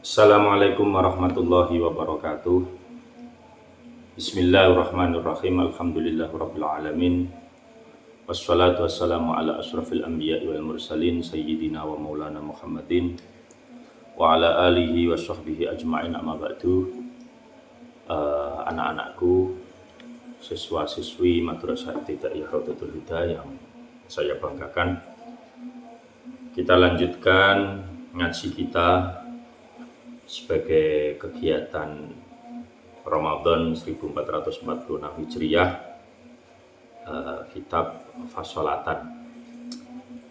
Assalamualaikum warahmatullahi wabarakatuh. Bismillahirrahmanirrahim. Alhamdulillahirabbil alamin. Wassalatu wassalamu ala asyrafil anbiya'i wal mursalin sayyidina wa maulana Muhammadin wa ala alihi wa sahbihi ajma'in, amma ba'du. Anak-anakku, siswa-siswi Madrasah Ibtidaiyah Raudhatul Huda yang saya banggakan, kita lanjutkan ngaji kita sebagai kegiatan Ramadan 1446 Hijriah, kitab Fasolatan.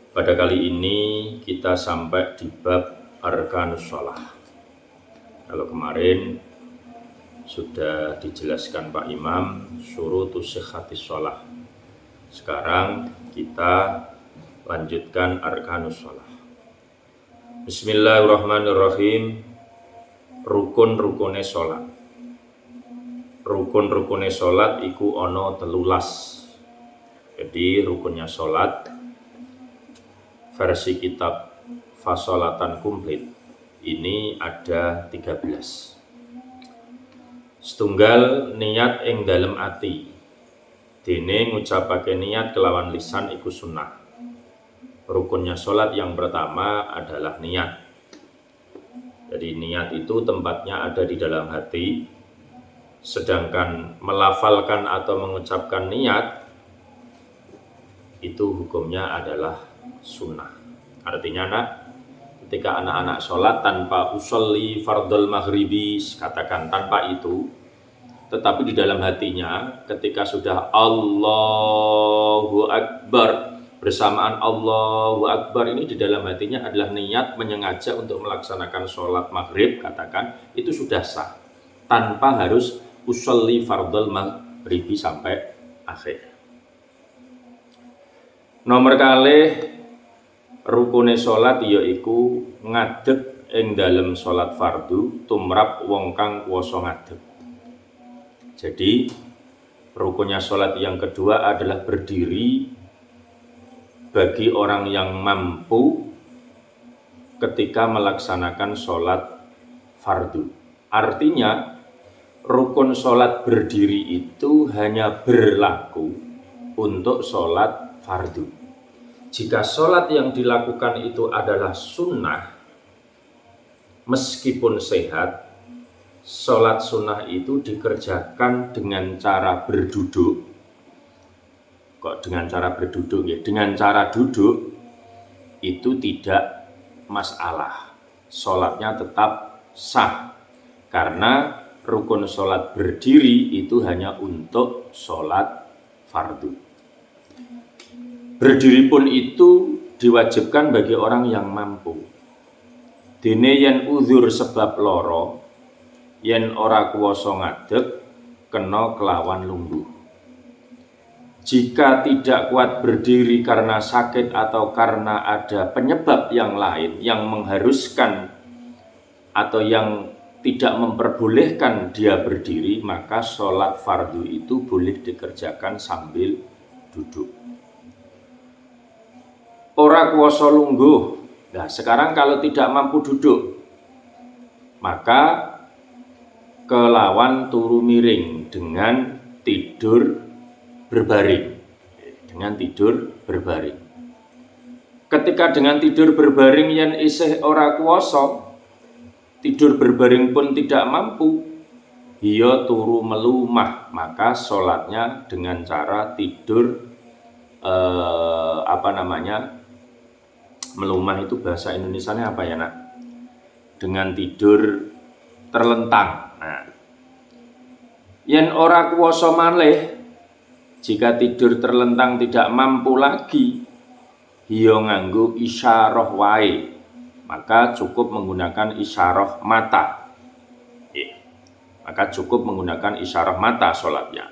Pada kali ini kita sampai di bab Arkanus Shalah. Kalau kemarin sudah dijelaskan Pak Imam syurutus sihhatis shalah, sekarang kita lanjutkan Arkanus Shalah. Bismillahirrahmanirrahim. Rukun-rukune sholat. Rukun-rukune sholat iku ono 13. Jadi rukunnya sholat versi kitab Fasolatan komplit ini ada 13. Setunggal niat ing dalem ati, dene ngucapake niat kelawan lisan iku sunnah. Rukunnya sholat yang pertama adalah niat. Jadi niat itu tempatnya ada di dalam hati, sedangkan melafalkan atau mengucapkan niat itu hukumnya adalah sunnah. Artinya ketika anak-anak sholat tanpa usolli fardhol maghribi, katakan tanpa itu, tetapi di dalam hatinya ketika sudah Allahu Akbar, bersamaan Allahu Akbar ini di dalam hatinya adalah niat menyengaja untuk melaksanakan sholat maghrib, katakan itu sudah sah tanpa harus usolli fardhol maghribi sampai akhir. Nomor kalih rukune sholat yaiku ngadeg ing dalem sholat fardu tumrap wong kang kuwasa ngadeg. Jadi rukunnya sholat yang kedua adalah berdiri bagi orang yang mampu ketika melaksanakan sholat fardu. Artinya rukun sholat berdiri itu hanya berlaku untuk sholat fardu. Jika sholat yang dilakukan itu adalah sunnah, meskipun sehat, sholat sunnah itu dikerjakan dengan cara berduduk. Kok dengan cara berduduk ya? Dengan cara duduk itu tidak masalah, sholatnya tetap sah, karena rukun sholat berdiri itu hanya untuk sholat fardu. Berdiri pun itu diwajibkan bagi orang yang mampu. Dene yen uzur sebab loro, yen ora kuwasa ngadeg kena kelawan lungguh. Jika tidak kuat berdiri karena sakit atau karena ada penyebab yang lain yang mengharuskan atau yang tidak memperbolehkan dia berdiri, maka sholat fardu itu boleh dikerjakan sambil duduk. Ora kuwasa lungguh. Nah, sekarang kalau tidak mampu duduk, maka kelawan turu miring dengan tidur berbaring. Dengan tidur berbaring. Ketika dengan tidur berbaring yen isih ora kuwasa, tidur berbaring pun tidak mampu, iya turu melumah, maka sholatnya dengan cara tidur melumah itu bahasa Indonesianya apa ya, Nak? Dengan tidur terlentang. Nah, yen ora kuwasa malih, jika tidur terlentang tidak mampu lagi, iya nganggo isyarah wae, maka cukup menggunakan isyarah mata. Maka cukup menggunakan isyarah mata sholatnya.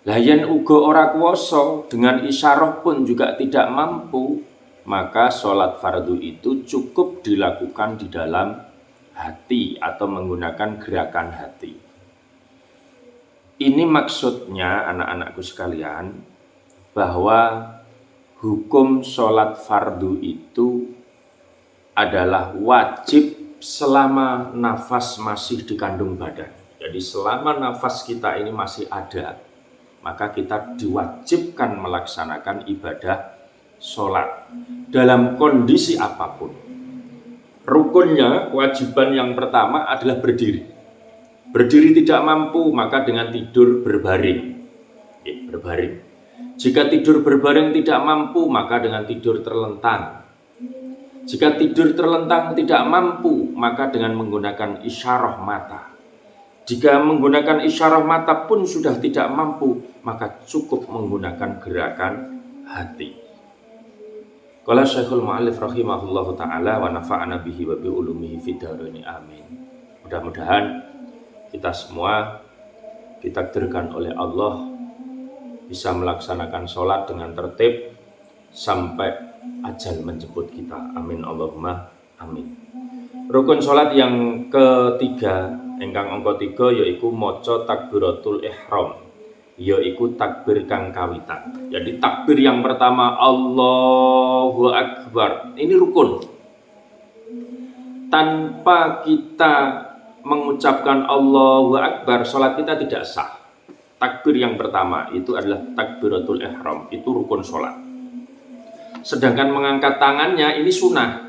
Lah yen uga ora kuwasa, dengan isyarah pun juga tidak mampu, maka sholat fardu itu cukup dilakukan di dalam hati atau menggunakan gerakan hati. Ini maksudnya anak-anakku sekalian, bahwa hukum sholat fardu itu adalah wajib selama nafas masih dikandung badan. Jadi selama nafas kita ini masih ada, maka kita diwajibkan melaksanakan ibadah sholat dalam kondisi apapun. Rukunnya, kewajiban yang pertama adalah berdiri. Berdiri tidak mampu, maka dengan tidur berbaring. Berbaring. Jika tidur berbaring tidak mampu, maka dengan tidur terlentang. Jika tidur terlentang tidak mampu, maka dengan menggunakan isyarah mata. Jika menggunakan isyarah mata pun sudah tidak mampu, maka cukup menggunakan gerakan hati. Qala Syekhul Mu'allif rahimahullahu ta'ala wa nafa'ana bihi wa bi ulumihi fid dharain amin. Mudah-mudahan kita semua ditakdirkan oleh Allah bisa melaksanakan sholat dengan tertib sampai ajal menjemput kita. Amin Allahumma amin. Rukun sholat yang ketiga, ingkang angka 3, yaitu maca takbiratul ihram, yaitu takbir kang kawitan. Jadi takbir yang pertama Allahu Akbar, ini rukun. Tanpa kita mengucapkan Allahu Akbar, sholat kita tidak sah. Takbir yang pertama itu adalah takbiratul ihram, itu rukun sholat. Sedangkan mengangkat tangannya ini sunnah.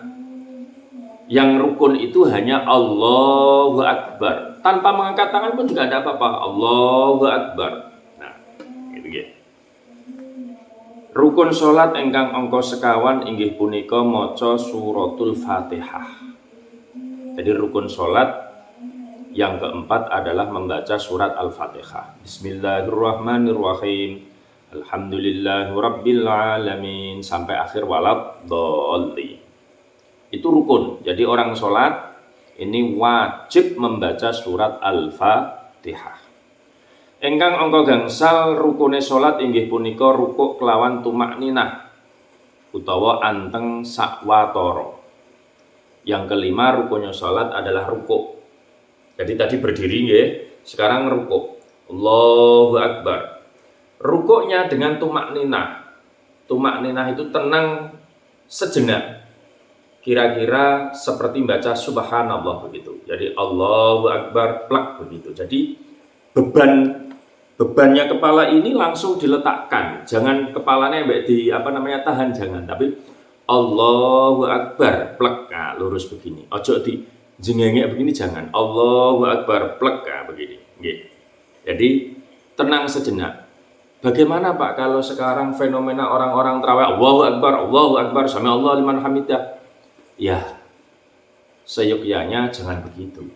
Yang rukun itu hanya Allahu Akbar. Tanpa mengangkat tangan pun juga ada apa-apa. Allahu Akbar. Nah, gitu ya. Rukun sholat ingkang angka sekawan inggih punika maca suratul Fatihah. Jadi rukun sholat yang keempat adalah membaca surat Al-Fatihah. Bismillahirrahmanirrahim. Alhamdulillahirabbil alamin sampai akhir walad dhalli. Itu rukun. Jadi orang sholat ini wajib membaca surat Al-Fatihah. Ingkang angka gangsal rukune sholat inggih punika rukuk kelawan tumakninah utawa anteng sakwatara. Yang kelima rukunnya sholat adalah rukuk. Jadi tadi berdiri ya, sekarang rukuk. Allahu Akbar. Rukuknya dengan tumakninah. Tumakninah itu tenang sejenak. Kira-kira seperti baca subhanallah begitu. Jadi Allahu Akbar plak begitu. Jadi bebannya kepala ini langsung diletakkan. Jangan kepalanya tahan, jangan. Tapi Allahu Akbar plak, nah, lurus begini. Ojo di jengengek begini, jangan. Allahu Akbar plek, begini. Jadi tenang sejenak. Bagaimana Pak kalau sekarang fenomena orang-orang terawih Allahu Akbar sami Allah liman hamidah? Ya, seyogyanya jangan begitu.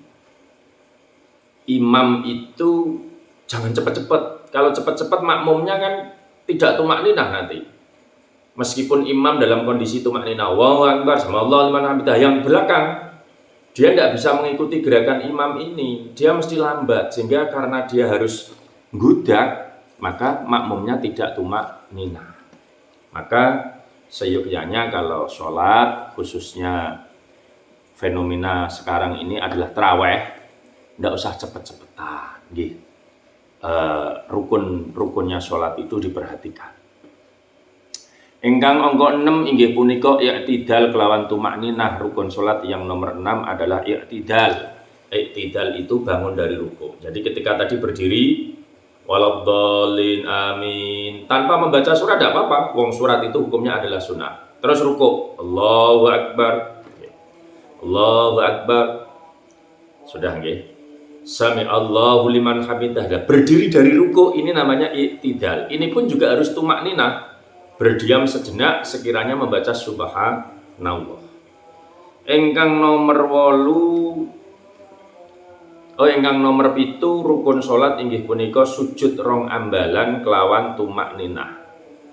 Imam itu jangan cepat-cepat. Kalau cepat-cepat makmumnya kan tidak tumakninah nanti. Meskipun imam dalam kondisi tumakninah Allahu Akbar sami Allah liman hamidah, yang belakang dia tidak bisa mengikuti gerakan imam ini, dia mesti lambat, sehingga karena dia harus gudak, maka makmumnya tidak tumakninah. Maka seyogyanya kalau sholat, khususnya fenomena sekarang ini adalah tarawih, tidak usah cepet-cepetan. Rukun-rukunnya sholat itu diperhatikan. Ingkang angka 6 inggih punika i'tidal kelawan tumakninah. Rukun salat yang nomor 6 adalah i'tidal. I'tidal itu bangun dari ruku. Jadi ketika tadi berdiri waladhdallin amin, tanpa membaca surat tidak apa-apa. Wong surat itu hukumnya adalah sunnah. Terus ruku, Allahu Akbar. Allahu Akbar. Sudah nggih. Sami Allahu liman hamidah. Berdiri dari ruku ini namanya i'tidal. Ini pun juga harus tumakninah. Berdiam sejenak sekiranya membaca subhanallah. Ingkang nomor 7 rukun salat inggih punika sujud rong ambalan kelawan tumakninah.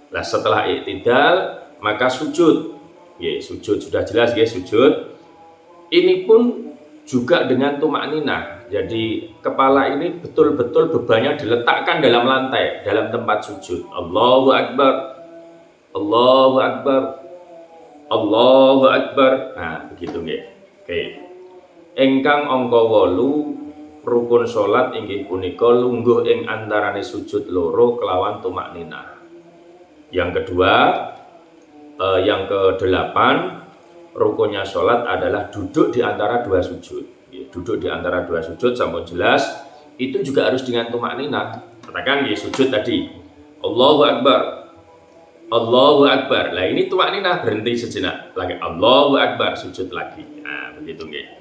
Nah, setelah i'tidal maka sujud. Sujud sudah jelas sujud. Ini pun juga dengan tumakninah. Jadi kepala ini betul-betul bebannya diletakkan dalam lantai, dalam tempat sujud. Allahu Akbar. Allahu Akbar. Allahu Akbar. Nah, begitu nggih. Oke. Ingkang angka 8 rukun salat inggih punika lungguh ing antarane sujud loro kelawan tumakninah. Yang kedua, yang ke-8 rukunnya sholat adalah duduk di antara dua sujud. Ya, duduk di antara dua sujud, sampun jelas. Itu juga harus dengan tumakninah. Katakan di sujud tadi, Allahu Akbar, Allahu Akbar. Lah ini tumakninah, berhenti sejenak. Lagi Allahu Akbar, sujud lagi. Nah, begitu nggih.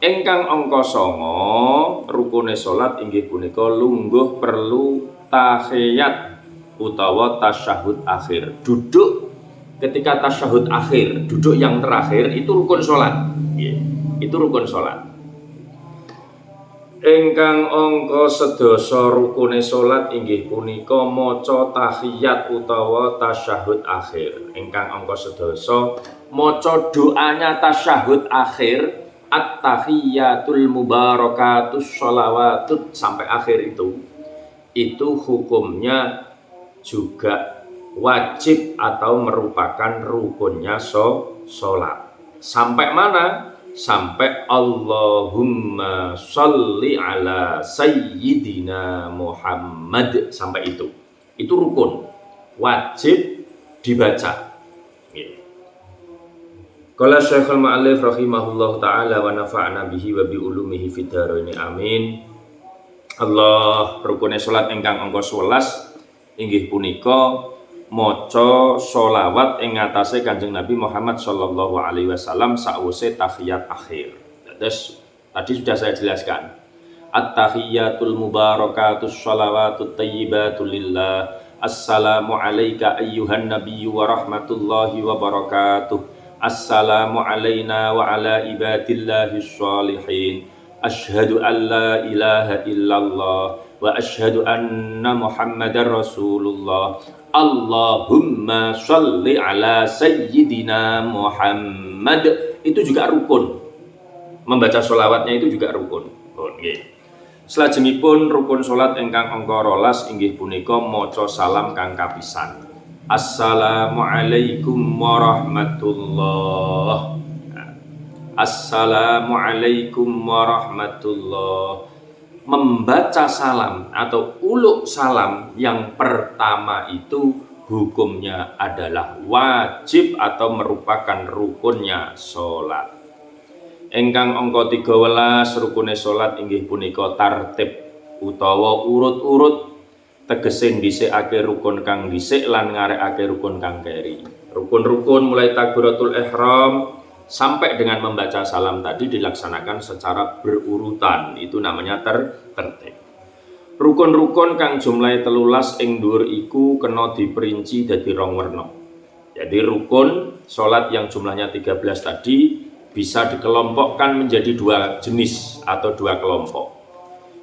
Ingkang angka 9 rukune salat inggih punika lungguh perlu tahiyat utawa tasyahud akhir. Duduk ketika tasyahud akhir, duduk yang terakhir itu rukun salat. Itu rukun salat. Ingkang angka 11 rukune salat inggih punika maca tahiyat utawa tasyahud akhir. Ingkang angka 11 maca doanya tasyahud akhir, at-tahiyatul mubarakatus sholawatut sampai akhir itu hukumnya juga wajib atau merupakan rukunnya sholat. Sampai mana? Sampai Allahumma sholli ala sayyidina Muhammad, sampai itu rukun wajib dibaca. Qala Syekhul Mu'allif rahimahullah ta'ala wa nafa'na bihi wa bi ulumihi fid dharain amin. Allah, rukune salat ingkang angka 11 inggih punika maca sholawat ing ngatasé Kanjeng Nabi Muhammad sallallahu alaihi wasallam sakwise tahiyat akhir. Terus tadi sudah saya jelaskan. At-tahiyatul mubarakatus sholawatut thayyibatul lillah. Assalamu alayka ayyuhan nabiyyu wa rahmatullahi wa barakatuh. Assalamu alayna wa ala ibadillahis sholihin. Ashhadu an la ilaha illallah wa ashhadu anna Muhammadar Rasulullah. Allahumma sholli ala sayyidina Muhammad. Itu juga rukun. Membaca sholawatnya itu juga rukun. Selajengipun rukun salat ingkang angka 12 inggih punika maca salam kang kapisan. Assalamualaikum warahmatullah. Assalamualaikum warahmatullah. Membaca salam atau uluk salam yang pertama itu hukumnya adalah wajib atau merupakan rukunnya sholat. Ingkang angka 13 rukune sholat inggih punika tartib utawa urut-urut, tegese dhisikake rukun kang dhisik lan ngarekake rukun kang keri. Rukun-rukun mulai takbiratul ihram sampai dengan membaca salam tadi dilaksanakan secara berurutan. Itu namanya tertib. Rukun-rukun kang jumlahe 13 ing dhuwur iku kena diperinci dadi 2 werna. Jadi rukun salat yang jumlahnya 13 tadi bisa dikelompokkan menjadi 2 jenis atau 2 kelompok.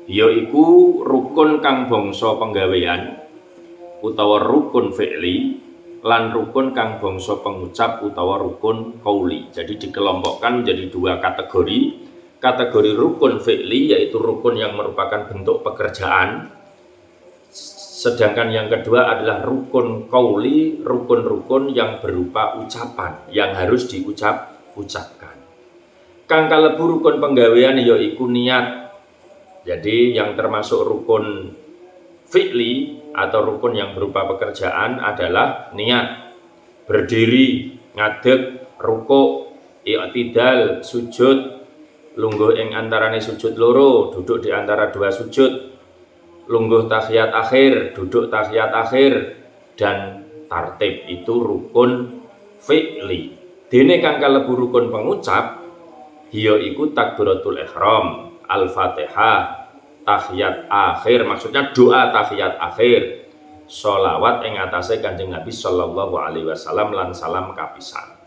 Yaiku rukun kang bangsa penggawean utawa rukun fi'li lan rukun kang bangsa pengucap utawa rukun qauli. Jadi dikelompokkan menjadi 2 kategori. Kategori rukun fi'li yaitu rukun yang merupakan bentuk pekerjaan. Sedangkan yang kedua adalah rukun qauli, rukun-rukun yang berupa ucapan yang harus ucapkan. Kang kalebu rukun penggawean yaiku niat. Jadi yang termasuk rukun fi'li atau rukun yang berupa pekerjaan adalah niat, berdiri, ngadeg, rukuk, i'tidal, sujud, lungguh ing antarane sujud loro, duduk di antara 2 sujud, lungguh tahiyat akhir, duduk tahiyat akhir, dan tartib. Itu rukun fi'li. Dene kang kalebu rukun pengucap yaiku takbiratul ihram, Al-Fatihah, tahiyat akhir, maksudnya doa tahiyat akhir, sholawat ing atase Kanjeng Nabi sallallahu alaihi wasallam lan salam kapisan.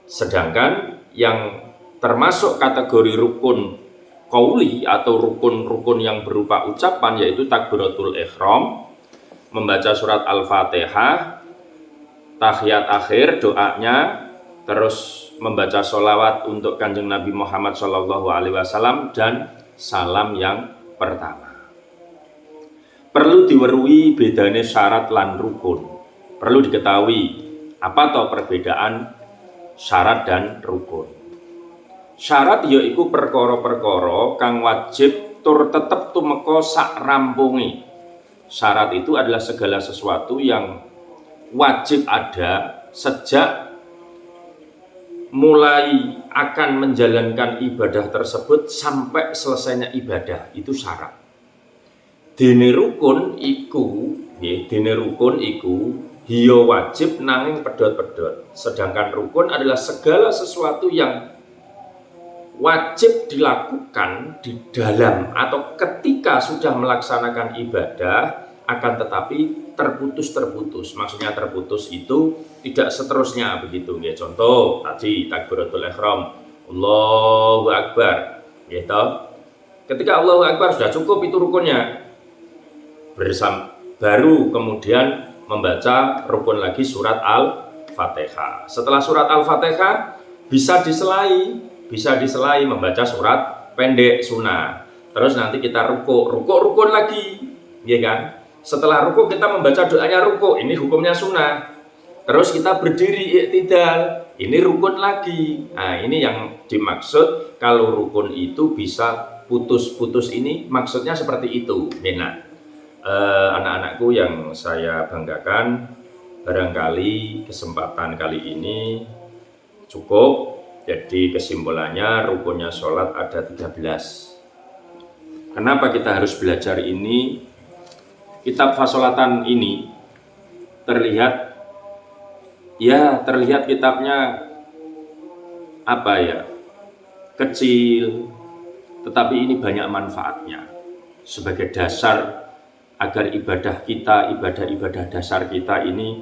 Sedangkan yang termasuk kategori rukun qauli atau rukun-rukun yang berupa ucapan yaitu takbiratul ihram, membaca surat Al-Fatihah, tahiyat akhir doanya, terus membaca sholawat untuk Kanjeng Nabi Muhammad sallallahu alaihi wasallam dan salam yang pertama. Perlu diweruhi bedane syarat lan rukun. Perlu diketahui apa toh perbedaan syarat dan rukun. Syarat yaiku perkara-perkara kang wajib tur tetep tumeka sak rampunge. Syarat itu adalah segala sesuatu yang wajib ada sejak mulai akan menjalankan ibadah tersebut sampai selesainya ibadah itu syarat. Dene rukun iku, hiya wajib nanging pedhot-pedhot. Sedangkan rukun adalah segala sesuatu yang wajib dilakukan di dalam atau ketika sudah melaksanakan ibadah, akan tetapi terputus. Maksudnya terputus itu tidak seterusnya begitu. Ya, contoh tadi takbiratul ihram, Allahu Akbar, gitu. Ketika Allahu Akbar sudah cukup itu rukunnya. Baru kemudian membaca rukun lagi surat Al-Fatihah. Setelah surat Al-Fatihah bisa diselai membaca surat pendek sunnah. Terus nanti kita rukun lagi, ya kan? Setelah rukuk kita membaca doanya rukuk, ini hukumnya sunnah. Terus kita berdiri i'tidal, ini rukun lagi. Nah, ini yang dimaksud kalau rukun itu bisa putus-putus, ini maksudnya seperti itu. Nah, anak-anakku yang saya banggakan, barangkali kesempatan kali ini cukup. Jadi kesimpulannya rukunnya sholat ada 13. Kenapa kita harus belajar ini? Kitab Fasolatan ini terlihat kitabnya kecil, tetapi ini banyak manfaatnya sebagai dasar agar ibadah dasar kita ini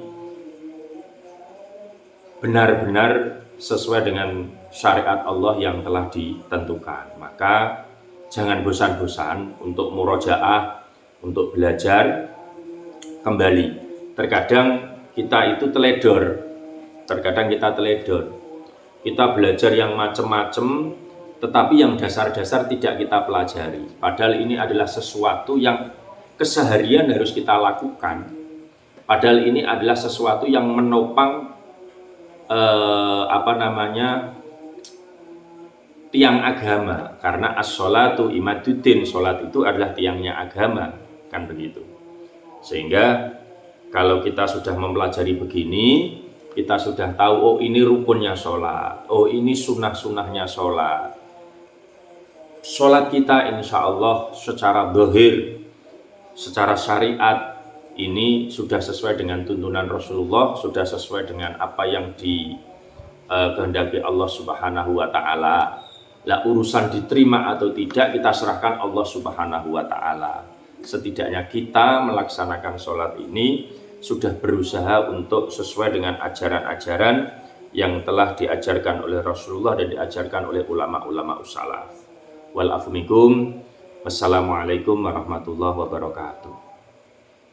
benar-benar sesuai dengan syariat Allah yang telah ditentukan. Maka jangan bosan-bosan untuk murojaah, untuk belajar kembali. Terkadang kita itu teledor. Kita belajar yang macam-macam, tetapi yang dasar-dasar tidak kita pelajari. Padahal ini adalah sesuatu yang keseharian harus kita lakukan. Padahal ini adalah sesuatu yang menopang tiang agama. Karena as-sholatu imaduddin, sholat itu adalah tiangnya agama. Kan begitu. Sehingga kalau kita sudah mempelajari begini, kita sudah tahu, oh ini rukunnya sholat, oh ini sunnah-sunnahnya sholat. Sholat kita insya Allah secara zahir, secara syariat ini sudah sesuai dengan tuntunan Rasulullah, sudah sesuai dengan apa yang dikehendaki Allah Subhanahu wa Ta'ala. Lah urusan diterima atau tidak kita serahkan Allah Subhanahu wa Ta'ala. Setidaknya kita melaksanakan sholat ini sudah berusaha untuk sesuai dengan ajaran-ajaran yang telah diajarkan oleh Rasulullah dan diajarkan oleh ulama-ulama salaf. Wal afu minkum. Wassalamualaikum warahmatullahi wabarakatuh.